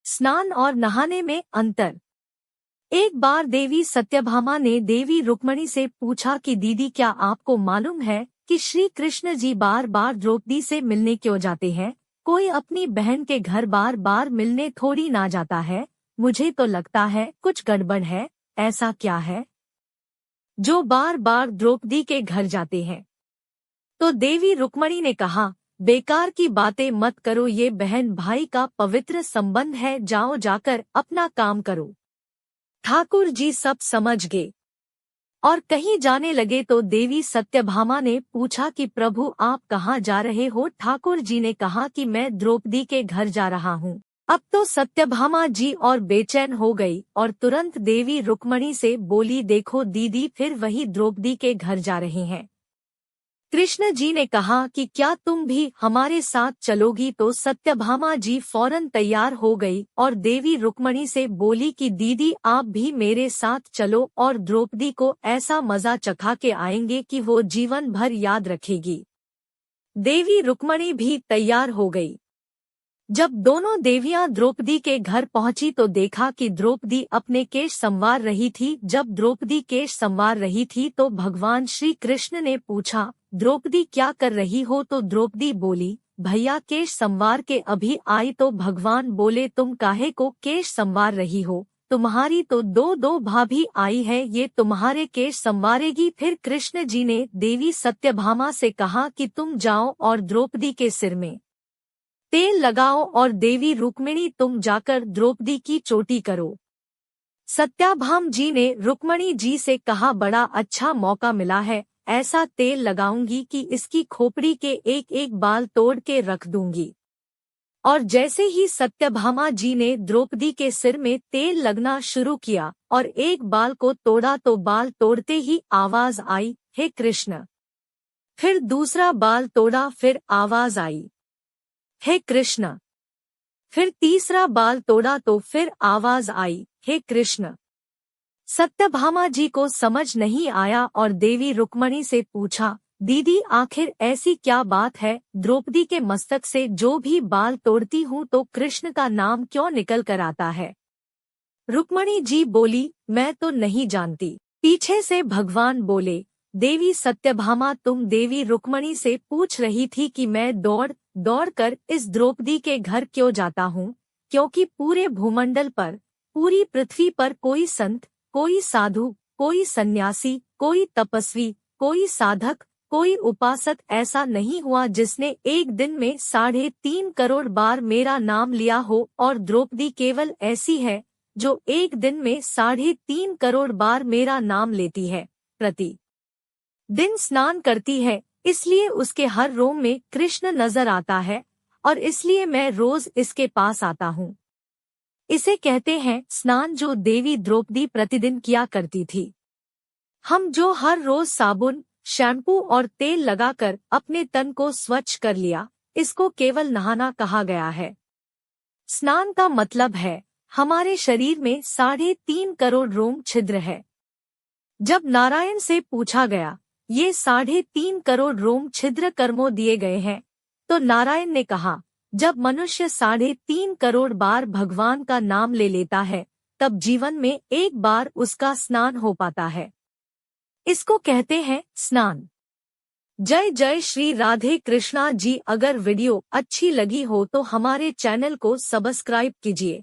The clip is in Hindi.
स्नान और नहाने में अंतर। एक बार देवी सत्यभामा ने देवी रुक्मणी से पूछा कि दीदी, क्या आपको मालूम है कि श्री कृष्ण जी बार बार द्रौपदी से मिलने क्यों जाते हैं? कोई अपनी बहन के घर बार बार मिलने थोड़ी ना जाता है। मुझे तो लगता है कुछ गड़बड़ है। ऐसा क्या है जो बार बार द्रौपदी के घर जाते हैं? तो देवी रुक्मणी ने कहा, बेकार की बातें मत करो, ये बहन भाई का पवित्र संबंध है, जाओ जाकर अपना काम करो। ठाकुर जी सब समझ गए और कहीं जाने लगे। तो देवी सत्यभामा ने पूछा कि प्रभु आप कहाँ जा रहे हो? ठाकुर जी ने कहा कि मैं द्रौपदी के घर जा रहा हूँ। अब तो सत्यभामा जी और बेचैन हो गई और तुरंत देवी रुक्मणी से बोली, देखो दीदी, फिर वही द्रौपदी के घर जा रहे हैं। कृष्ण जी ने कहा कि क्या तुम भी हमारे साथ चलोगी? तो सत्यभामा जी फौरन तैयार हो गई और देवी रुक्मणी से बोली कि दीदी आप भी मेरे साथ चलो और द्रौपदी को ऐसा मजा चखा के आएंगे कि वो जीवन भर याद रखेगी। देवी रुक्मणी भी तैयार हो गई। जब दोनों देवियां द्रौपदी के घर पहुंची तो देखा कि द्रौपदी अपने केश संवार रही थी। जब द्रौपदी केश संवार रही थी तो भगवान श्री कृष्ण ने पूछा, द्रौपदी क्या कर रही हो? तो द्रौपदी बोली, भैया केश संवार के अभी आई। तो भगवान बोले, तुम काहे को केश संवार रही हो? तुम्हारी तो दो भाभी आई है, ये तुम्हारे केश संवारेगी। फिर कृष्ण जी ने देवी सत्यभामा से कहा कि तुम जाओ और द्रौपदी के सिर में तेल लगाओ और देवी रुक्मिणी तुम जाकर द्रौपदी की चोटी करो। सत्याभाम जी ने रुक्मणी जी से कहा, बड़ा अच्छा मौका मिला है, ऐसा तेल लगाऊंगी कि इसकी खोपड़ी के एक एक बाल तोड़ के रख दूंगी। और जैसे ही सत्यभामा जी ने द्रौपदी के सिर में तेल लगना शुरू किया और एक बाल को तोड़ा तो बाल तोड़ते ही आवाज आई, हे कृष्ण। फिर दूसरा बाल तोड़ा, फिर आवाज आई, हे कृष्ण। फिर तीसरा बाल तोड़ा तो फिर आवाज आई, हे कृष्ण। सत्यभामा जी को समझ नहीं आया और देवी रुक्मणी से पूछा, दीदी आखिर ऐसी क्या बात है? द्रौपदी के मस्तक से जो भी बाल तोड़ती हूँ तो कृष्ण का नाम क्यों निकल कर आता है? रुक्मणी जी बोली, मैं तो नहीं जानती। पीछे से भगवान बोले, देवी सत्यभामा तुम देवी रुक्मणी से पूछ रही थी कि मैं दौड़ दौड़ कर इस द्रौपदी के घर क्यों जाता हूँ? क्योंकि पूरे भूमंडल पर, पूरी पृथ्वी पर कोई संत, कोई साधु, कोई सन्यासी, कोई तपस्वी, कोई साधक, कोई उपासक ऐसा नहीं हुआ जिसने एक दिन में 3.5 करोड़ बार मेरा नाम लिया हो। और द्रौपदी केवल ऐसी है जो एक दिन में 3.5 करोड़ बार मेरा नाम लेती है, प्रति दिन स्नान करती है, इसलिए उसके हर रोम में कृष्ण नजर आता है और इसलिए मैं रोज इसके पास आता हूँ। इसे कहते हैं स्नान, जो देवी द्रौपदी प्रतिदिन किया करती थी। हम जो हर रोज साबुन, शैम्पू और तेल लगाकर अपने तन को स्वच्छ कर लिया, इसको केवल नहाना कहा गया है। स्नान का मतलब है हमारे शरीर में 3.5 करोड़ रोम छिद्र है। जब नारायण से पूछा गया, ये 3.5 करोड़ रोम छिद्र कर्मों दिए गए हैं, तो नारायण ने कहा, जब मनुष्य 3.5 करोड़ बार भगवान का नाम ले लेता है तब जीवन में एक बार उसका स्नान हो पाता है। इसको कहते हैं स्नान। जय जय श्री राधे कृष्णा जी। अगर वीडियो अच्छी लगी हो तो हमारे चैनल को सब्सक्राइब कीजिए।